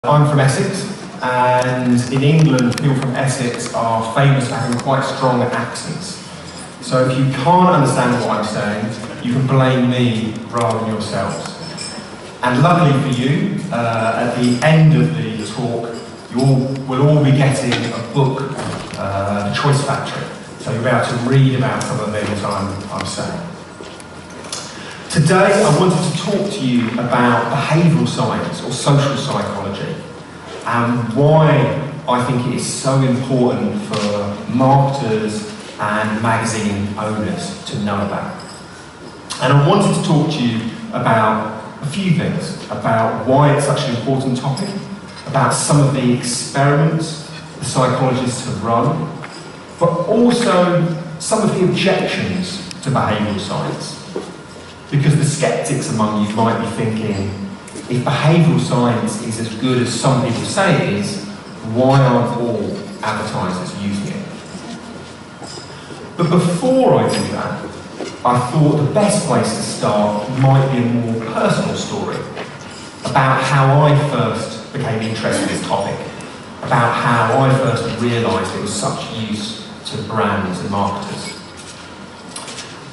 I'm from Essex, and in England, people from Essex are famous for having quite strong accents. So if you can't understand what I'm saying, you can blame me rather than yourselves. And luckily for you, at the end of the talk, we'll all be getting a book, The Choice Factory. So you'll be able to read about some of the things I'm saying. Today I wanted to talk to you about behavioural science or social psychology and why I think it is so important for marketers and magazine owners to know about. And I wanted to talk to you about a few things, about why it's such an important topic, about some of the experiments the psychologists have run, but also some of the objections to behavioural science. Because the sceptics among you might be thinking, if behavioural science is as good as some people say it is, why aren't all advertisers using it? But before I do that, I thought the best place to start might be a more personal story about how I first became interested in this topic, about how I first realised it was such use to brands and marketers.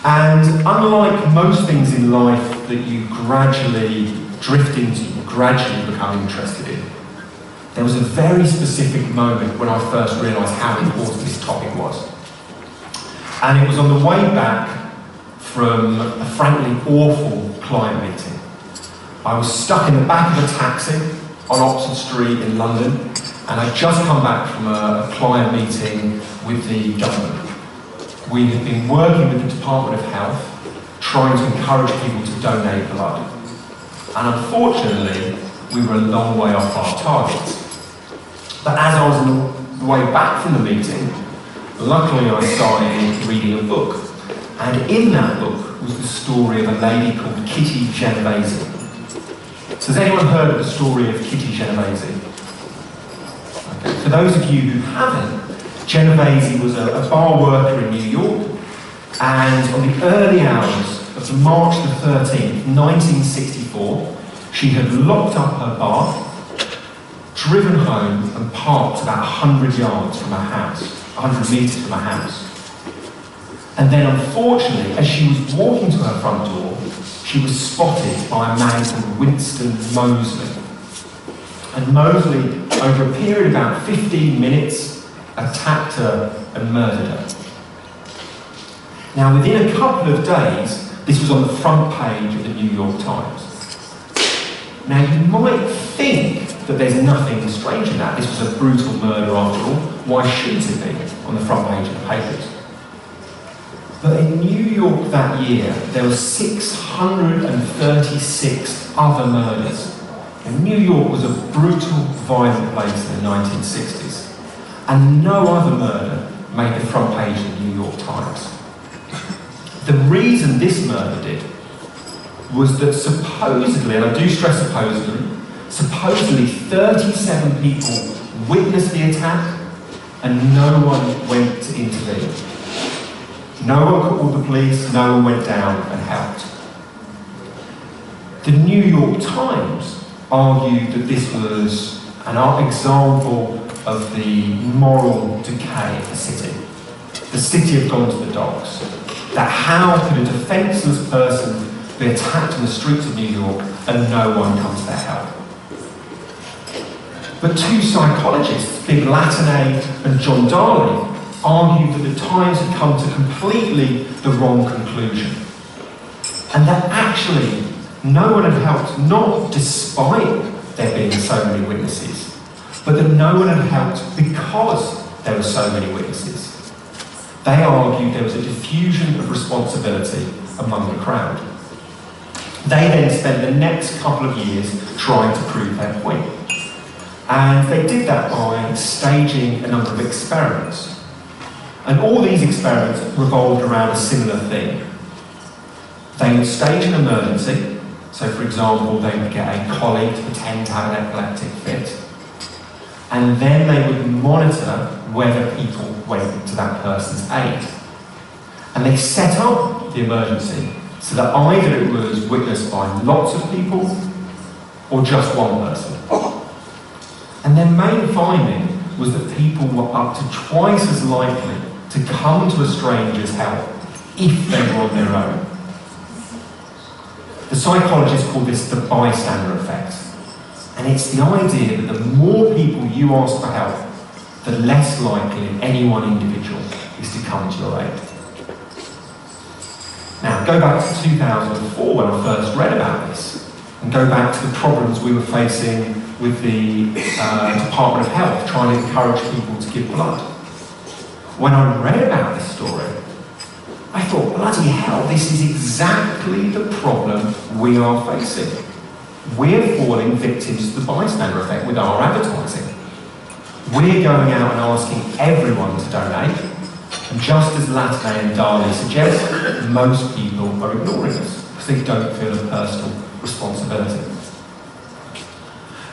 And unlike most things in life that you gradually drift into, you gradually become interested in, there was a very specific moment when I first realised how important this topic was. And it was on the way back from a frankly awful client meeting. I was stuck in the back of a taxi on Oxford Street in London, and I'd just come back from a client meeting with the government. We had been working with the Department of Health, trying to encourage people to donate blood. And unfortunately, we were a long way off our targets. But as I was on the way back from the meeting, luckily I started reading a book. And in that book was the story of a lady called Kitty Genovese. So has anyone heard of the story of Kitty Genovese? Okay. For those of you who haven't, Genovese was a bar worker in New York, and on the early hours of March the 13th, 1964, she had locked up her bar, driven home and parked about 100 yards from her house, 100 metres from her house. And then unfortunately, as she was walking to her front door, she was spotted by a man called Winston Moseley. And Moseley, over a period of about 15 minutes, attacked her and murdered her. Now, within a couple of days, this was on the front page of the New York Times. Now, you might think that there's nothing strange in that. This was a brutal murder after all. Why shouldn't it be on the front page of the papers? But in New York that year, there were 636 other murders. And New York was a brutal, violent place in the 1960s. And no other murder made the front page of the New York Times. The reason this murder did was that supposedly, and I do stress supposedly 37 people witnessed the attack and no one went to intervene. No one called the police, no one went down and helped. The New York Times argued that this was an example of the moral decay of the city. The city had gone to the dogs. That how could a defenceless person be attacked in the streets of New York and no one comes to their help? But two psychologists, Big Latinay and John Darley, argued that the Times had come to completely the wrong conclusion. And that actually no one had helped, not despite there being so many witnesses, but that no one had helped because there were so many witnesses. They argued there was a diffusion of responsibility among the crowd. They then spent the next couple of years trying to prove their point. And they did that by staging a number of experiments. And all these experiments revolved around a similar thing. They would stage an emergency. So for example, they would get a colleague to pretend to have an epileptic fit. And then they would monitor whether people went to that person's aid. And they set up the emergency so that either it was witnessed by lots of people or just one person. And their main finding was that people were up to twice as likely to come to a stranger's help if they were on their own. The psychologists call this the bystander effect. And it's the idea that the more people you ask for help, the less likely any one individual is to come to your aid. Now, go back to 2004 when I first read about this, and go back to the problems we were facing with the Department of Health trying to encourage people to give blood. When I read about this story, I thought, bloody hell, this is exactly the problem we are facing. We're falling victims to the bystander effect with our advertising. We're going out and asking everyone to donate, and just as Latte and Dali suggest, most people are ignoring us because they don't feel a personal responsibility.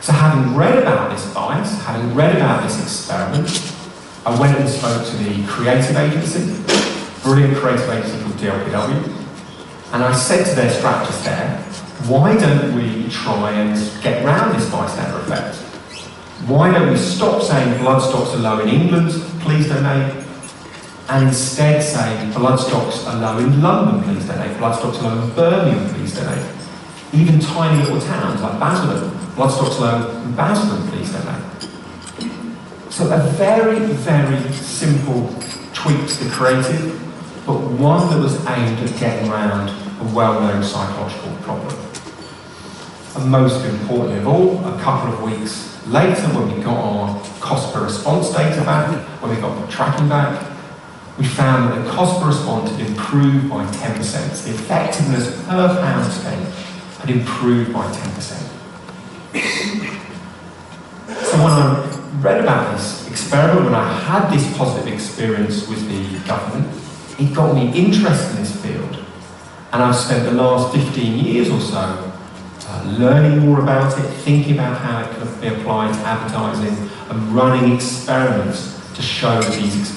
So having read about this bias, having read about this experiment, I went and spoke to the creative agency, brilliant creative agency called DLPW, and I said to their strategist there, why don't we try and get around this bystander effect? Why don't we stop saying blood stocks are low in England, please donate, and instead say blood stocks are low in London, please donate, blood stocks are low in Birmingham, please donate. Even tiny little towns like Basildon, blood stocks are low in Basildon, please donate. So a very, very simple tweak to the creative, but one that was aimed at getting around a well-known psychological problem. And most importantly of all, a couple of weeks later, when we got our cost per response data back, when we got the tracking back, we found that the cost per response had improved by 10%. The effectiveness per pound spent had improved by 10%. So when I read about this experiment, when I had this positive experience with the government, it got me interested in this field. And I've spent the last 15 years or so learning more about it, thinking about how it could be applied to advertising, and running experiments to show these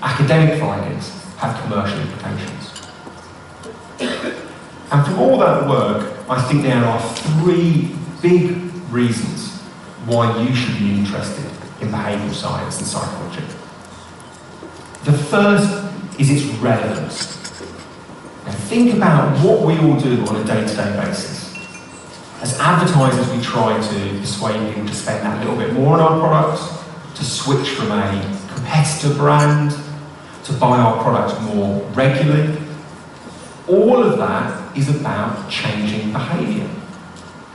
academic findings have commercial implications. And from all that work, I think there are three big reasons why you should be interested in behavioural science and psychology. The first is its relevance. Now think about what we all do on a day-to-day basis. As advertisers, we try to persuade people to spend that little bit more on our products, to switch from a competitor brand, to buy our products more regularly. All of that is about changing behaviour.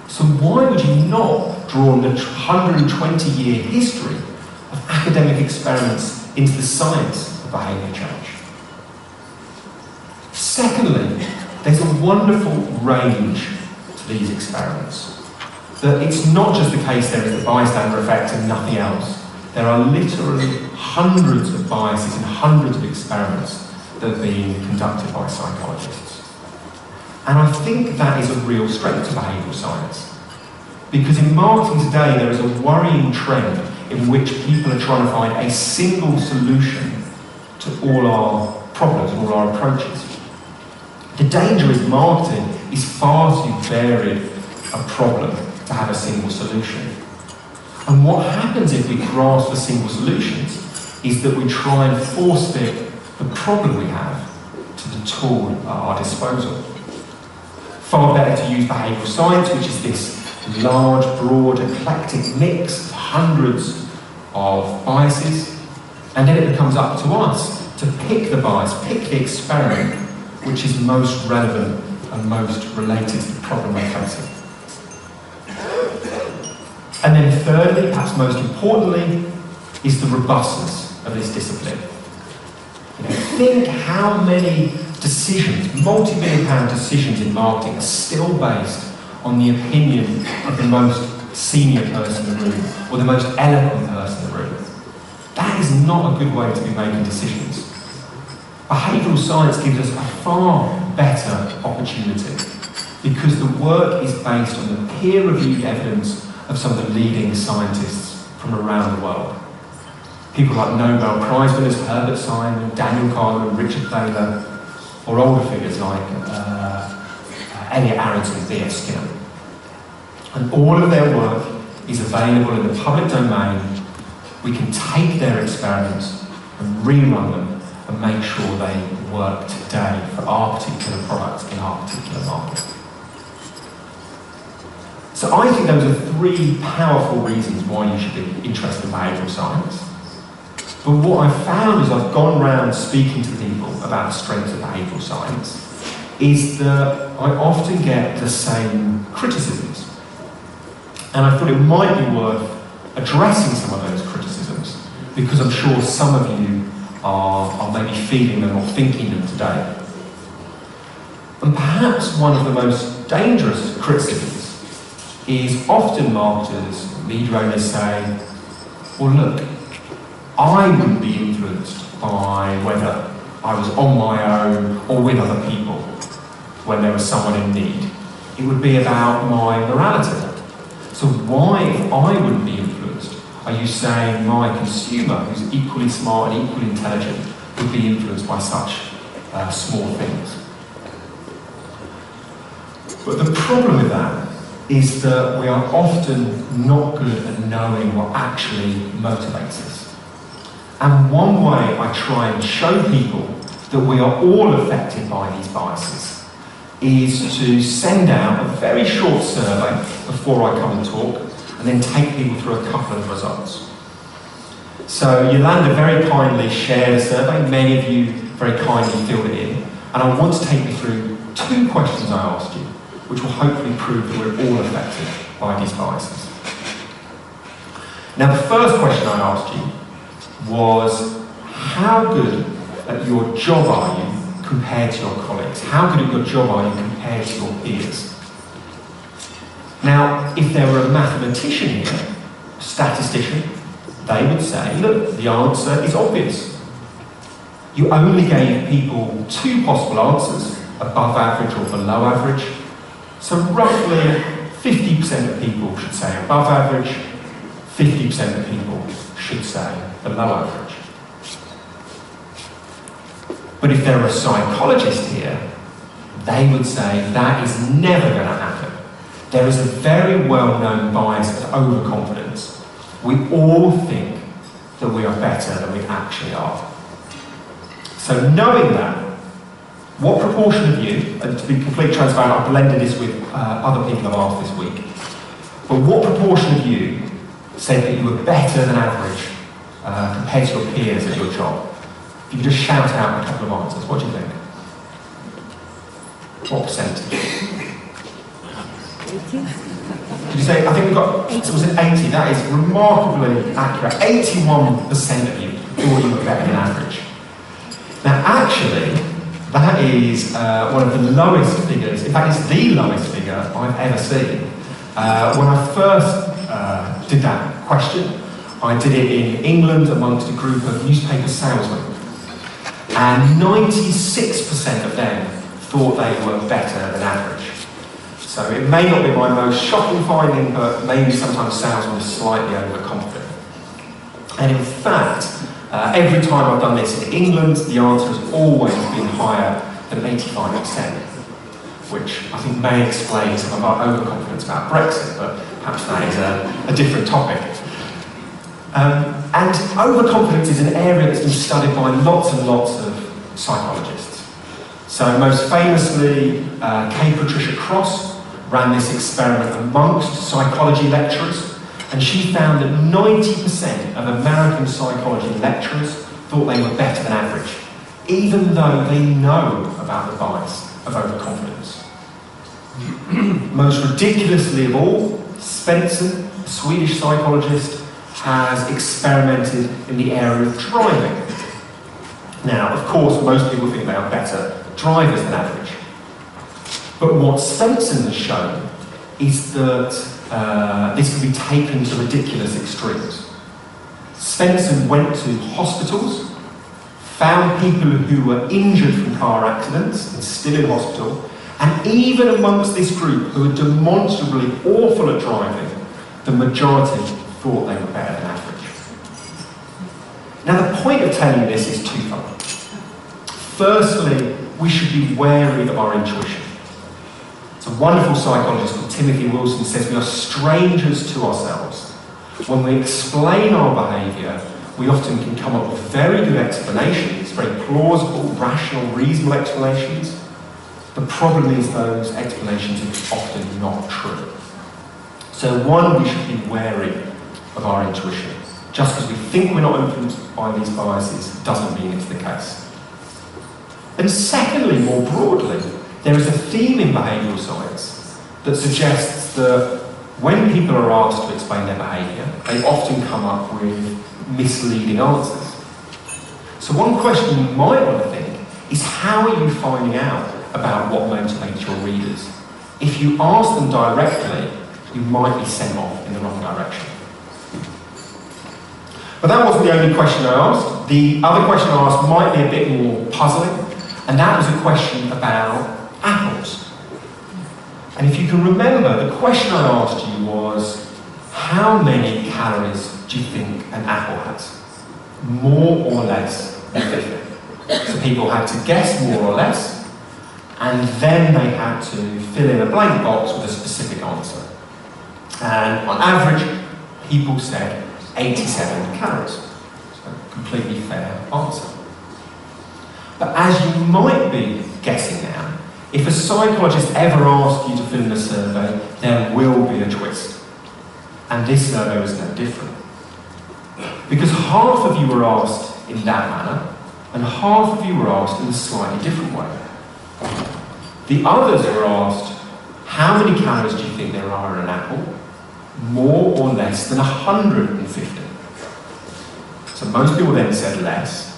So why would you not draw on the 120-year history of academic experiments into the science of behaviour change? Secondly, there's a wonderful range to these experiments. That it's not just the case there is the bystander effect and nothing else. There are literally hundreds of biases and hundreds of experiments that are being conducted by psychologists. And I think that is a real strength to behavioural science. Because in marketing today, there is a worrying trend in which people are trying to find a single solution to all our problems, all our approaches. The danger is marketing is far too varied a problem to have a single solution. And what happens if we grasp the single solutions is that we try and force fit the problem we have to the tool at our disposal. Far better to use behavioural science, which is this large, broad, eclectic mix of hundreds of biases, and then it becomes up to us to pick the bias, pick the experiment which is most relevant and most related to the problem we're facing. And then thirdly, perhaps most importantly, is the robustness of this discipline. Think how many decisions, multi-million-pound decisions in marketing are still based on the opinion of the most senior person in the room, or the most eloquent person in the room. That is not a good way to be making decisions. Behavioural science gives us a far better opportunity because the work is based on the peer-reviewed evidence of some of the leading scientists from around the world. People like Nobel Prize winners Herbert Simon, Daniel Kahneman, Richard Thaler, or older figures like Elliot Arrington and B.F. Skinner. And all of their work is available in the public domain. We can take their experiments and rerun them and make sure they work today for our particular product in our particular market. So I think those are three powerful reasons why you should be interested in behavioural science. But what I've found as I've gone around speaking to people about the strengths of behavioural science is that I often get the same criticisms. And I thought it might be worth addressing some of those criticisms, because I'm sure some of you are maybe feeling them or thinking them today. And perhaps one of the most dangerous criticisms is often marketers, media owners say, well look, I wouldn't be influenced by whether I was on my own or with other people when there was someone in need. It would be about my morality. So why, if I wouldn't be influenced, are you saying my consumer, who's equally smart and equally intelligent, would be influenced by such small things? But the problem with that is that we are often not good at knowing what actually motivates us. And one way I try and show people that we are all affected by these biases is to send out a very short survey before I come and talk, and then take people through a couple of results. So Yolanda very kindly shared a survey, many of you very kindly filled it in, and I want to take you through two questions I asked you, which will hopefully prove that we're all affected by these biases. Now the first question I asked you was, how good at your job are you compared to your colleagues? How good at your job are you compared to your peers? Now, if there were a mathematician here, a statistician, they would say, look, the answer is obvious. You only gave people two possible answers, above average or below average. So roughly 50% of people should say above average, 50% of people should say below average. But if there were a psychologist here, they would say that is never going to happen. There is a very well-known bias of overconfidence. We all think that we are better than we actually are. So knowing that, what proportion of you, and to be completely transparent, I've blended this with other people I've asked this week, but what proportion of you said that you were better than average compared to your peers at your job? If you could just shout out a couple of answers, what do you think? What percentage? 80. Did you say, I think we've got, it was an 80, that is remarkably accurate. 81% of you thought you were better than average. Now actually, that is one of the lowest figures, in fact it's the lowest figure I've ever seen. When I first did that question, I did it in England amongst a group of newspaper salesmen. And 96% of them thought they were better than average. So it may not be my most shocking finding, but maybe sometimes salesmen are slightly overconfident. And in fact, every time I've done this in England, the answer has always been higher than 85%, which I think may explain some of our overconfidence about Brexit, but perhaps that is a different topic. And overconfidence is an area that's been studied by lots and lots of psychologists. So most famously, Kay Patricia Cross ran this experiment amongst psychology lecturers, and she found that 90% of American psychology lecturers thought they were better than average, even though they know about the bias of overconfidence. Most ridiculously of all, Spencer, a Swedish psychologist, has experimented in the area of driving. Now, of course, most people think they are better drivers than average. But what Svensson has shown is that this can be taken to ridiculous extremes. Svensson went to hospitals, found people who were injured from car accidents and still in hospital, and even amongst this group who were demonstrably awful at driving, the majority thought they were better than average. Now the point of telling you this is twofold. Firstly, we should be wary of our intuition. It's a wonderful psychologist called Timothy Wilson says we are strangers to ourselves. When we explain our behaviour, we often can come up with very good explanations, very plausible, rational, reasonable explanations. The problem is those explanations are often not true. So one, we should be wary of our intuition. Just because we think we're not influenced by these biases doesn't mean it's the case. And secondly, more broadly, there is a theme in behavioural science that suggests that when people are asked to explain their behaviour, they often come up with misleading answers. So one question you might want to think is, how are you finding out about what motivates your readers? If you ask them directly, you might be sent off in the wrong direction. But that wasn't the only question I asked. The other question I asked might be a bit more puzzling, and that was a question about apples. And if you can remember, the question I asked you was, how many calories do you think an apple has? More or less than 50. So people had to guess more or less, and then they had to fill in a blank box with a specific answer. And on average, people said 87 calories. So completely fair answer. But as you might be guessing now, if a psychologist ever asks you to fill in a survey, there will be a twist. And this survey was no different. Because half of you were asked in that manner, and half of you were asked in a slightly different way. The others were asked, how many calories do you think there are in an apple? More or less than 150. So most people then said less,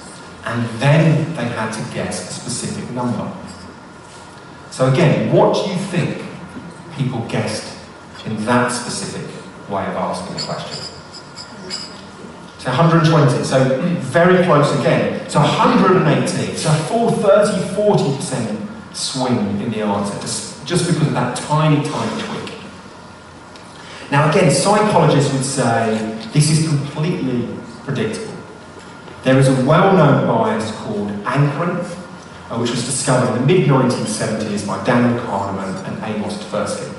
and then they had to guess a specific number. So again, what do you think people guessed in that specific way of asking the question? So 120, so very close again. So 180, so a full 30-40% swing in the answer, just because of that tiny, tiny tweak. Now again, psychologists would say this is completely predictable. There is a well-known bias called anchoring, which was discovered in the mid-1970s by Daniel Kahneman and Amos Tversky.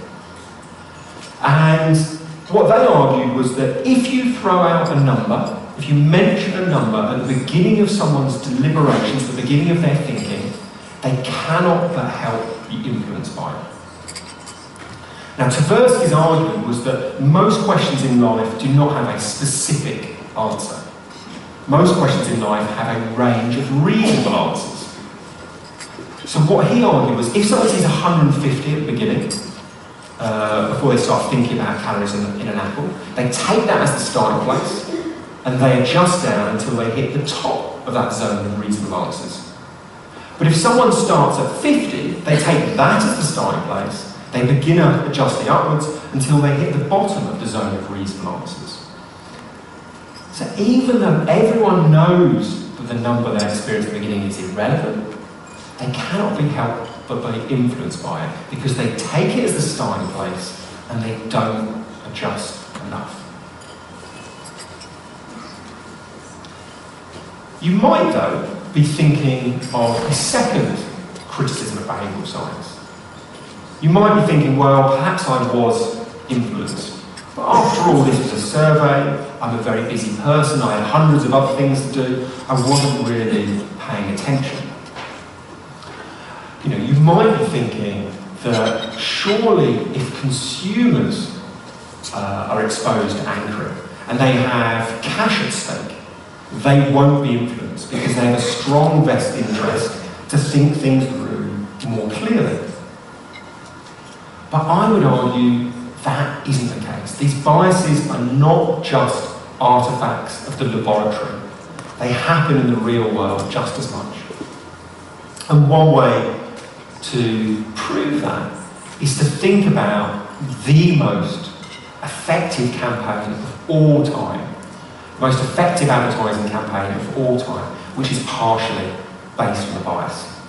And what they argued was that if you throw out a number, if you mention a number at the beginning of someone's deliberations, at the beginning of their thinking, they cannot but help be influenced by it. Now, Tversky's argument was that most questions in life do not have a specific answer. Most questions in life have a range of reasonable answers. So what he argued was, if someone sees 150 at the beginning, before they start thinking about calories in an apple, they take that as the starting place, and they adjust down until they hit the top of that zone of reasonable answers. But if someone starts at 50, they take that as the starting place, they begin adjusting upwards until they hit the bottom of the zone of reasonable answers. So even though everyone knows that the number they experience at the beginning is irrelevant, they cannot be helped but be influenced by it, because they take it as the starting place and they don't adjust enough. You might, though, be thinking of a second criticism of behavioural science. You might be thinking, well, perhaps I was influenced. But after all, this was a survey, I'm a very busy person, I had hundreds of other things to do, I wasn't really paying attention. You know, you might be thinking that surely if consumers are exposed to anchoring and they have cash at stake, they won't be influenced because they have a strong vested interest to think things through more clearly. But I would argue that isn't the case. These biases are not just artefacts of the laboratory. They happen in the real world just as much. And one way to prove that is to think about the most effective campaign of all time, the most effective advertising campaign of all time, which is partially based on the bias.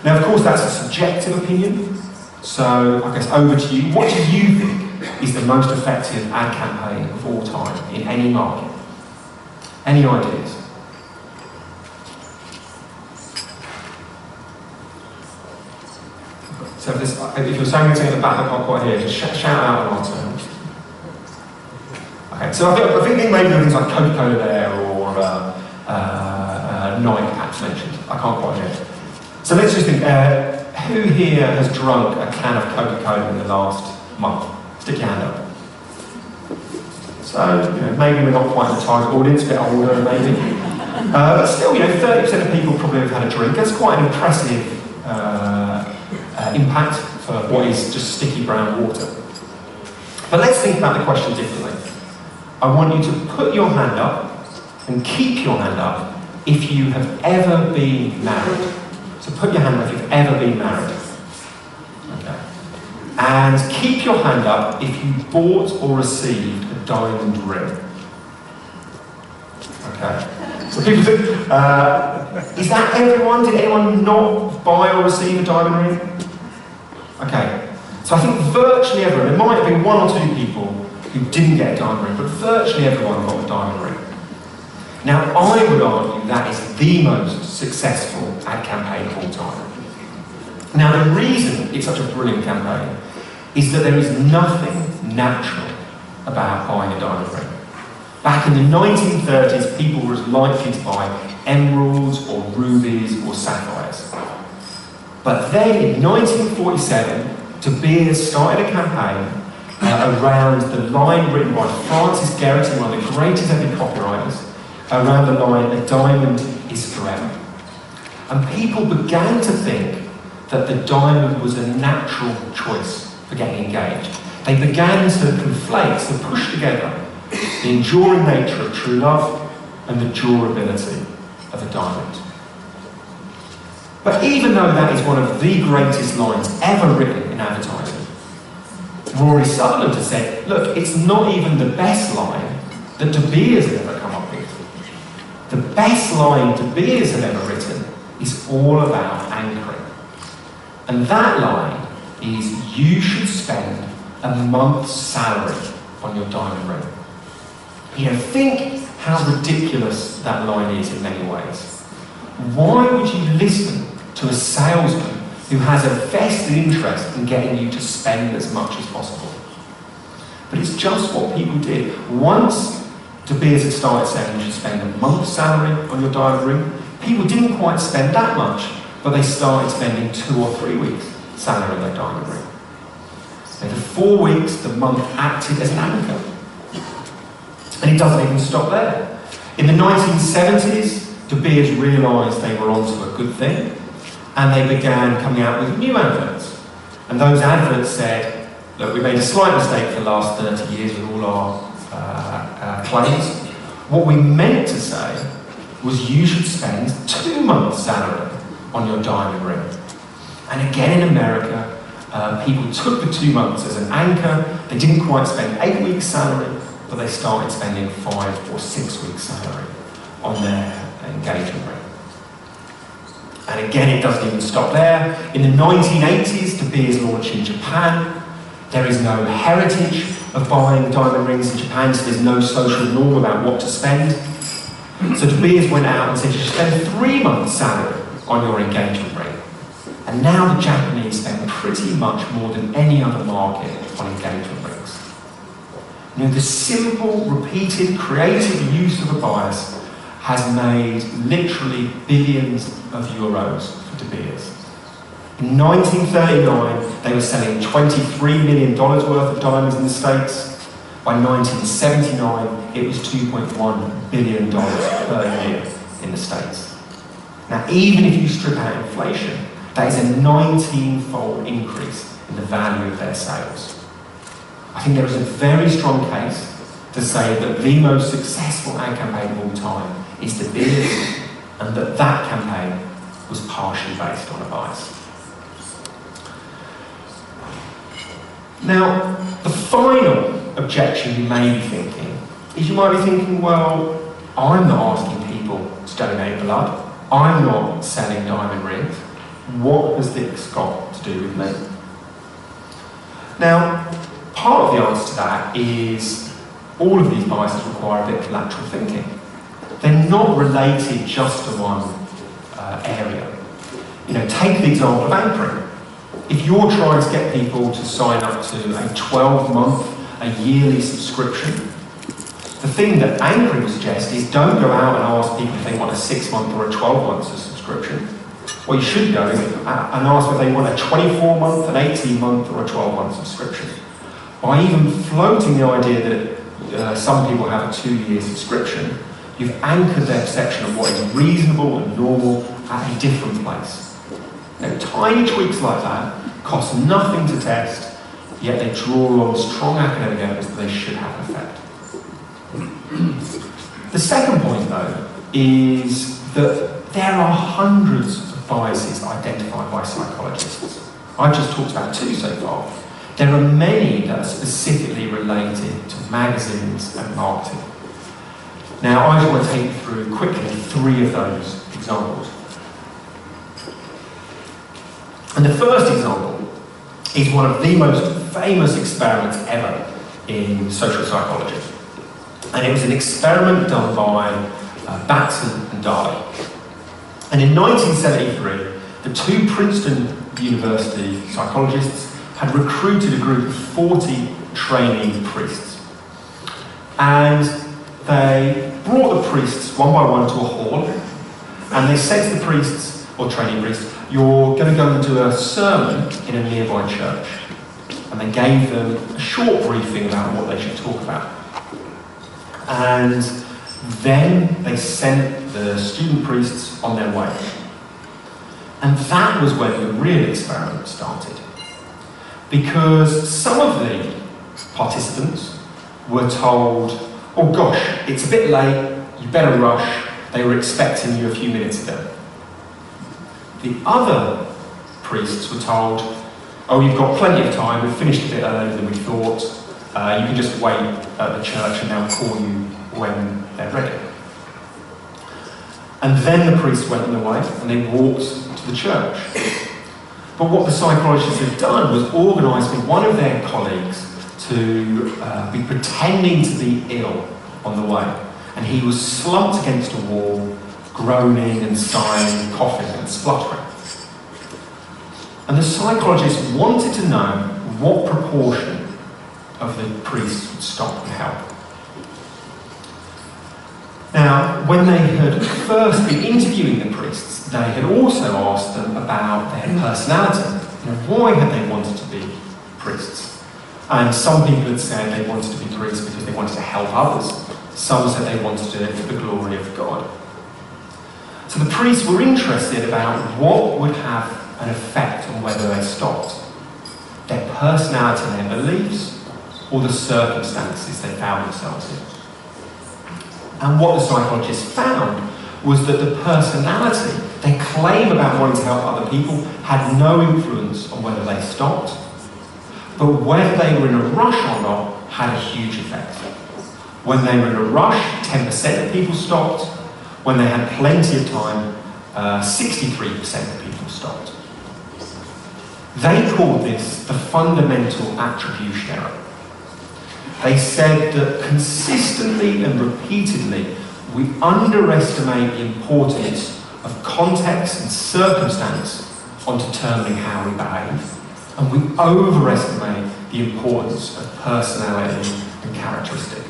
Now, of course, that's a subjective opinion, so I guess over to you. What do you think is the most effective ad campaign of all time in any market? Any ideas? So If you're saying anything at the back, I can't quite hear. Just shout out and I'll turn. Okay, so I think maybe things like Coca-Cola there or Nike perhaps mentioned. I can't quite hear. So let's just think, who here has drunk a can of Coca-Cola in the last month? Stick your hand up. So, maybe we're not quite the target audience, a bit older maybe. But still, 30% of people probably have had a drink. That's quite an impressive impact for what is just sticky brown water. But let's think about the question differently. I want you to put your hand up and keep your hand up if you have ever been married. So put your hand up if you've ever been married. Okay. And keep your hand up if you bought or received a diamond ring. Okay. So people think, is that everyone? Did anyone not buy or receive a diamond ring? Okay. So I think virtually everyone, there might have been one or two people who didn't get a diamond ring, but virtually everyone got a diamond ring. Now, I would argue that is the most successful ad campaign of all time. Now, the reason it's such a brilliant campaign is that there is nothing natural about buying a diamond ring. Back in the 1930s, people were as likely to buy emeralds or rubies or sapphires. But then in 1947, De Beers started a campaign around the line written by Francis Geraghty, one of the greatest ever copywriters, around the line, "A diamond is forever." And people began to think that the diamond was a natural choice for getting engaged. They began to conflate, to push together the enduring nature of true love and the durability of a diamond. But even though that is one of the greatest lines ever written in advertising, Rory Sutherland has said, look, it's not even the best line that De Beers has ever come up with. The best line De Beers have ever written is all about anchoring. And that line is, you should spend a month's salary on your diamond ring. Think how ridiculous that line is in many ways. Why would you listen to a salesman who has a vested interest in getting you to spend as much as possible? But it's just what people did. Once De Beers had started saying you should spend a month's salary on your diamond ring, people didn't quite spend that much, but they started spending 2 or 3 weeks' salary on their diamond ring. And for 4 weeks, the month acted as an anchor. And it doesn't even stop there. In the 1970s, De Beers realised they were onto a good thing, and they began coming out with new adverts. And those adverts said, look, we made a slight mistake for the last 30 years with all our claims. What we meant to say was you should spend 2 months' salary on your diamond ring. And again in America, people took the 2 months as an anchor. They didn't quite spend 8 weeks' salary, but they started spending 5 or 6 weeks' salary on their engagement ring. And again, it doesn't even stop there. In the 1980s, De Beers launched in Japan. There is no heritage of buying diamond rings in Japan, so there's no social norm about what to spend. So De Beers went out and said you should spend 3 months' salary on your engagement ring. And now the Japanese spend pretty much more than any other market on engagement rings. The simple, repeated, creative use of a bias has made literally billions of euros for De Beers. In 1939, they were selling $23 million worth of diamonds in the States. By 1979, it was $2.1 billion per year in the States. Now, even if you strip out inflation, that is a 19-fold increase in the value of their sales. I think there is a very strong case to say that the most successful ad campaign of all time is De Beers, and that campaign was partially based on a bias. Now, the final objection you may be thinking is you might be thinking, well, I'm not asking people to donate blood. I'm not selling diamond rings. What has this got to do with me? Now, part of the answer to that is all of these biases require a bit of lateral thinking. They're not related just to one area. Take the example of anchoring. if you're trying to get people to sign up to a 12-month, a yearly subscription, the thing that ARI would suggest is don't go out and ask people if they want a 6-month or a 12-month subscription. What you should go and ask if they want a 24-month, an 18-month or a 12-month subscription. By even floating the idea that some people have a 2-year subscription, you've anchored their perception of what is reasonable and normal at a different place. Now, tiny tweaks like that cost nothing to test, yet they draw on strong academic evidence that they should have an effect. The second point, though, is that there are hundreds of biases identified by psychologists. I've just talked about 2 so far. There are many that are specifically related to magazines and marketing. Now, I just want to take you through quickly 3 of those examples. And the first example is one of the most famous experiments ever in social psychology. And it was an experiment done by Batson and Darley. And in 1973, the 2 Princeton University psychologists had recruited a group of 40 trainee priests. And they brought the priests one by one to a hall, and they said to the priests, or trainee priests, you're going to go and do a sermon in a nearby church. And they gave them a short briefing about what they should talk about. And then they sent the student priests on their way. And that was when the real experiment started. Because some of the participants were told, oh gosh, it's a bit late, you better rush, they were expecting you a few minutes ago. The other priests were told, oh, you've got plenty of time, we've finished a bit earlier than we thought, you can just wait at the church and they'll call you when they're ready. And then the priests went on their way and they walked to the church. But what the psychologists had done was organise with one of their colleagues to be pretending to be ill on the way. And he was slumped against a wall, groaning and sighing, coughing and spluttering. And the psychologists wanted to know what proportion of the priests would stop and help. Now, when they had first been interviewing the priests, they had also asked them about their personality. You know, why had they wanted to be priests? And some people had said they wanted to be priests because they wanted to help others. Some said they wanted to do it for the glory of God. So the priests were interested about what would have an effect on whether they stopped. Their personality and their beliefs, or the circumstances they found themselves in. And what the psychologists found was that the personality, their claim about wanting to help other people, had no influence on whether they stopped. But whether they were in a rush or not had a huge effect. When they were in a rush, 10% of people stopped. When they had plenty of time, 63% of people stopped. They called this the fundamental attribution error. They said that consistently and repeatedly we underestimate the importance of context and circumstance on determining how we behave, and we overestimate the importance of personality and characteristic.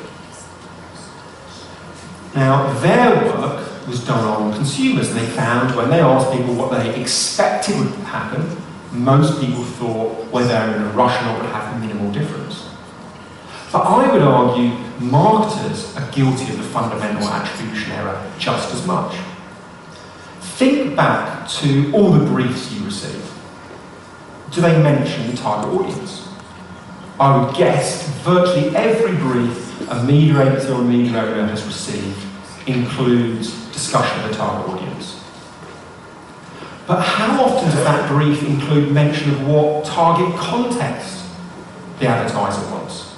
Now, their work was done on consumers, and they found when they asked people what they expected would happen, most people thought whether they were in a rush or not would have minimal difference. But I would argue marketers are guilty of the fundamental attribution error just as much. Think back to all the briefs you receive. Do they mention the target audience? I would guess virtually every brief a media agency or a media owner has received includes discussion of the target audience. But how often does that brief include mention of what target context the advertiser wants?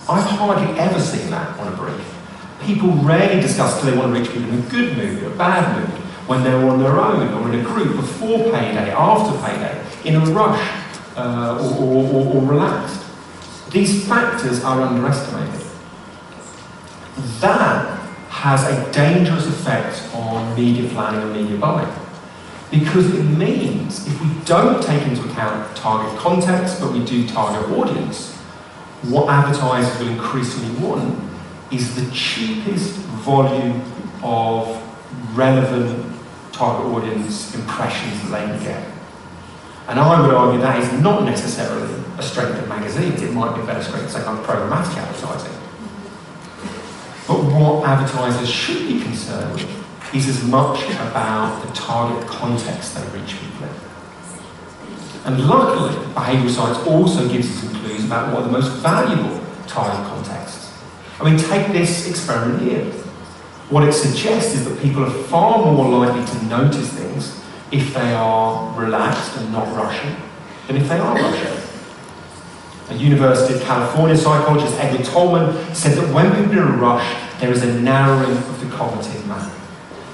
I've hardly ever seen that on a brief. People rarely discuss do they want to reach people in a good mood, a bad mood, when they're on their own, or in a group, before payday, after payday, in a rush, or relaxed. These factors are underestimated. That has a dangerous effect on media planning and media buying. because it means if we don't take into account target context, but we do target audience, what advertisers will increasingly want is the cheapest volume of relevant target audience impressions that they can get. And I would argue that is not necessarily a strength of magazines. It might be a better strength, say, on programmatic advertising. But what advertisers should be concerned with is as much about the target context they reach people in. And luckily, behavioural science also gives us some clues about what are the most valuable target contexts. I mean, take this experiment here. What it suggests is that people are far more likely to notice things if they are relaxed and not rushing than if they are rushing. A University of California psychologist, Edward Tolman, said that when people are in a rush, there is a narrowing of the cognitive map.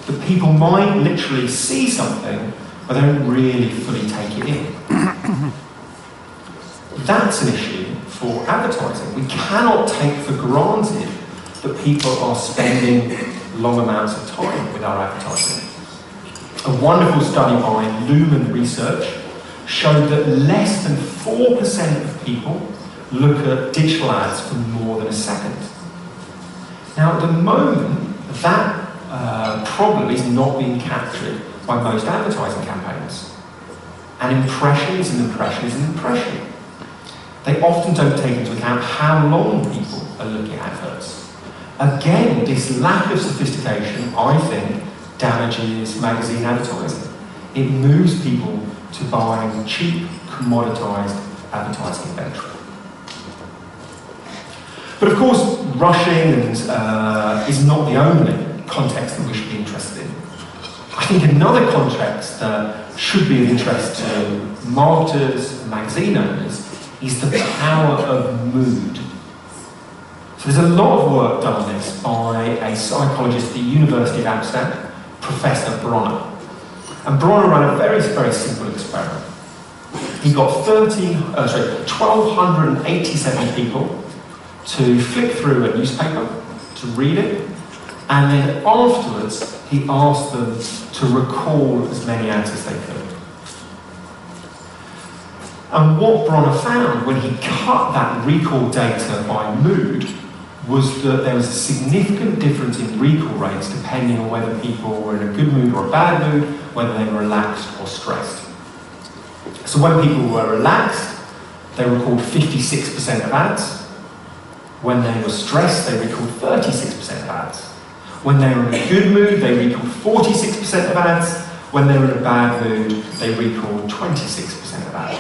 That people might literally see something, but they don't really fully take it in. That's an issue for advertising. We cannot take for granted that people are spending long amounts of time with our advertising. A wonderful study by Lumen Research showed that less than 4% of people look at digital ads for more than a second. Now, at the moment, that problem is not being captured by most advertising campaigns. An impression is an impression is an impression. They often don't take into account how long people are looking at adverts. Again, this lack of sophistication, I think, damages magazine advertising. It moves people to buying cheap, commoditized advertising inventory. But of course, rushing is not the only context that we should be interested in. I think another context that should be of interest to marketers and magazine owners is the power of mood. So there's a lot of work done on this by a psychologist at the University of Amsterdam, Professor Bronner. And Bronner ran a very, very simple experiment. He got 1,287 people to flick through a newspaper, to read it, and then afterwards he asked them to recall as many ads as they could. And what Bronner found when he cut that recall data by mood was that there was a significant difference in recall rates depending on whether people were in a good mood or a bad mood, whether they were relaxed or stressed. So when people were relaxed, they recalled 56% of ads. When they were stressed, they recalled 36% of ads. When they were in a good mood, they recalled 46% of ads. When they were in a bad mood, they recalled 26% of ads.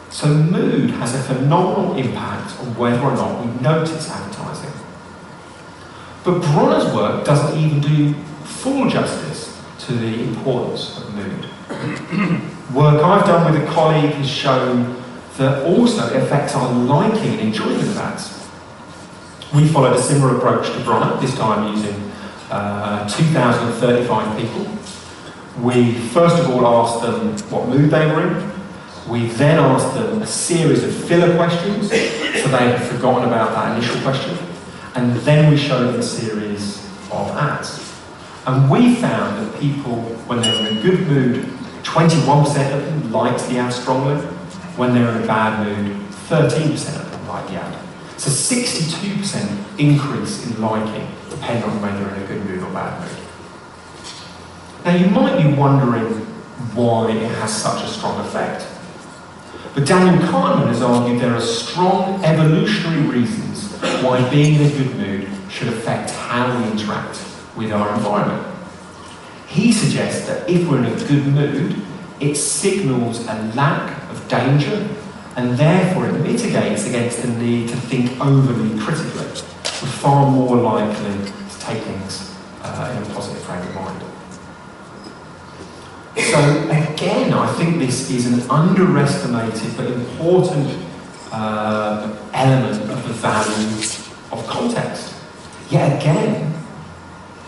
So mood has a phenomenal impact on whether or not we notice advertising. But Bronner's work doesn't even do full justice to the importance of mood. Work I've done with a colleague has shown that also it affects our liking and enjoyment of ads. We followed a similar approach to Bronner, this time using 2,035 people. We first of all asked them what mood they were in. We then asked them a series of filler questions, so they had forgotten about that initial question. And then we showed them a series of ads. And we found that people, when they were in a good mood, 21% of them liked the ad strongly. When they were in a bad mood, 13% of them liked the ad. So 62% increase in liking, depending on whether they're in a good mood or bad mood. Now you might be wondering why it has such a strong effect. But Daniel Kahneman has argued there are strong evolutionary reasons why being in a good mood should affect how we interact with our environment. He suggests that if we're in a good mood, it signals a lack of danger, and therefore it mitigates against the need to think overly critically. We're far more likely to take things in a positive frame of mind. So again, I think this is an underestimated but important element of the value of context. Yet again,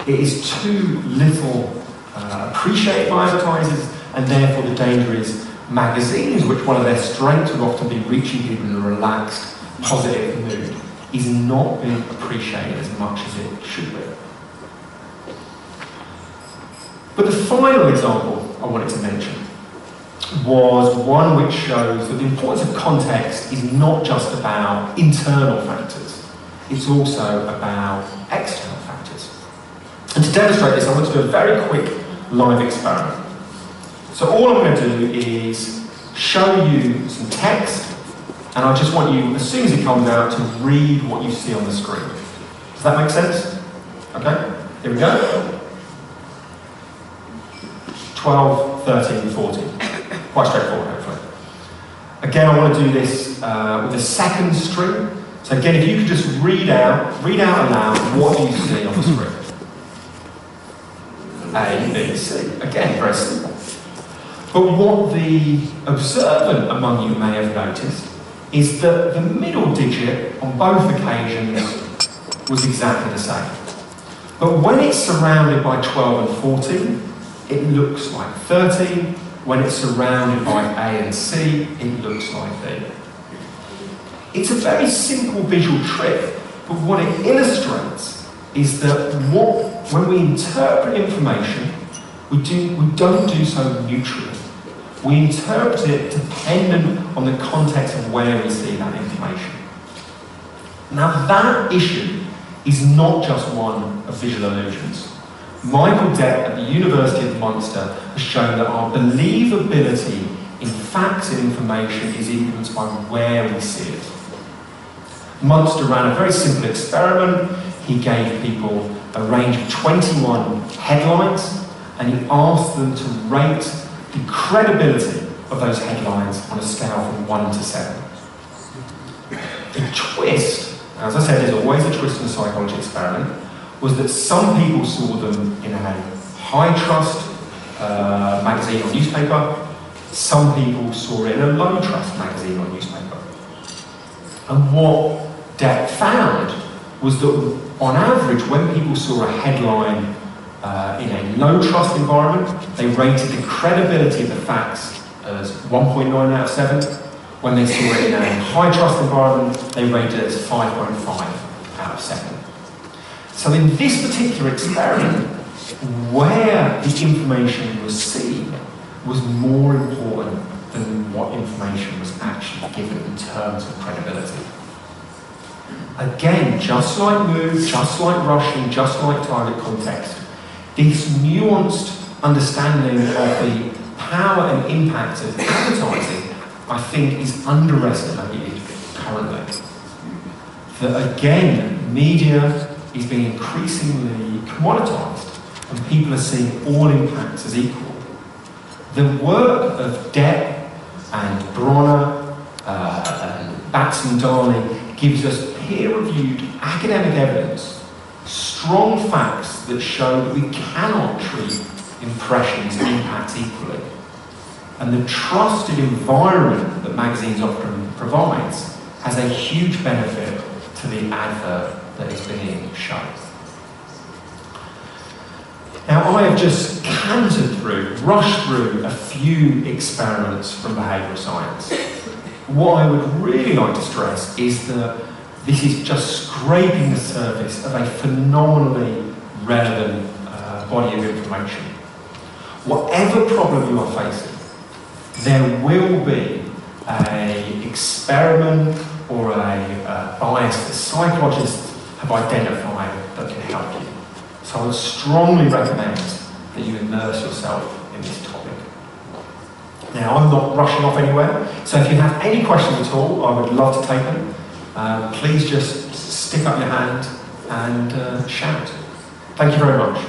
it is too little appreciated by advertisers, and therefore the danger is magazines, which one of their strengths would often be reaching people in a relaxed, positive mood, is not being appreciated as much as it should be. But the final example I wanted to mention was one which shows that the importance of context is not just about internal factors, it's also about external factors. And to demonstrate this, I want to do a very quick live experiment. So all I'm going to do is show you some text, and I just want you, as soon as it comes out, to read what you see on the screen. Does that make sense? Okay, here we go. 12, 13, 14. Quite straightforward, hopefully. Again, I want to do this with a second string. So again, if you could just read out aloud what you see on the screen. A, B, C. Again, very simple. But what the observant among you may have noticed is that the middle digit on both occasions was exactly the same. But when it's surrounded by 12 and 14, it looks like 13. When it's surrounded by A and C, it looks like B. It's a very simple visual trick, but what it illustrates is that when we interpret information, we don't do so neutrally. We interpret it dependent on the context of where we see that information. Now that issue is not just one of visual illusions. Michael Depp at the University of Munster has shown that our believability in facts and information is influenced by where we see it. Munster ran a very simple experiment. He gave people a range of 21 headlines, and he asked them to rate the credibility of those headlines on a scale from 1 to 7. The twist, as I said, there's always a twist in a psychology experiment, was that some people saw them in a high-trust magazine or newspaper, some people saw it in a low-trust magazine or newspaper. And what Depp found was that, on average, when people saw a headline in a low-trust environment, they rated the credibility of the facts as 1.9 out of 7. When they saw it in a high-trust environment, they rated it as 5.5 out of 7. So in this particular experiment, where the information was seen was more important than what information was actually given in terms of credibility. Again, just like mood, just like rushing, just like target context, this nuanced understanding of the power and impact of advertising, I think, is underestimated currently. That again, media is being increasingly commoditized, and people are seeing all impacts as equal. The work of Depp and Bronner and Batts and Darling gives us peer-reviewed academic evidence, strong facts that show that we cannot treat impressions and impacts equally. And the trusted environment that magazines often provides has a huge benefit to the advert that is being shown. Now, I have just rushed through a few experiments from behavioural science. What I would really like to stress is that this is just scraping the surface of a phenomenally relevant body of information. Whatever problem you are facing, there will be an experiment or a bias that psychologists have identified that can help you. So I would strongly recommend that you immerse yourself in this topic. Now, I'm not rushing off anywhere, so if you have any questions at all, I would love to take them. Please just stick up your hand and shout. Thank you very much.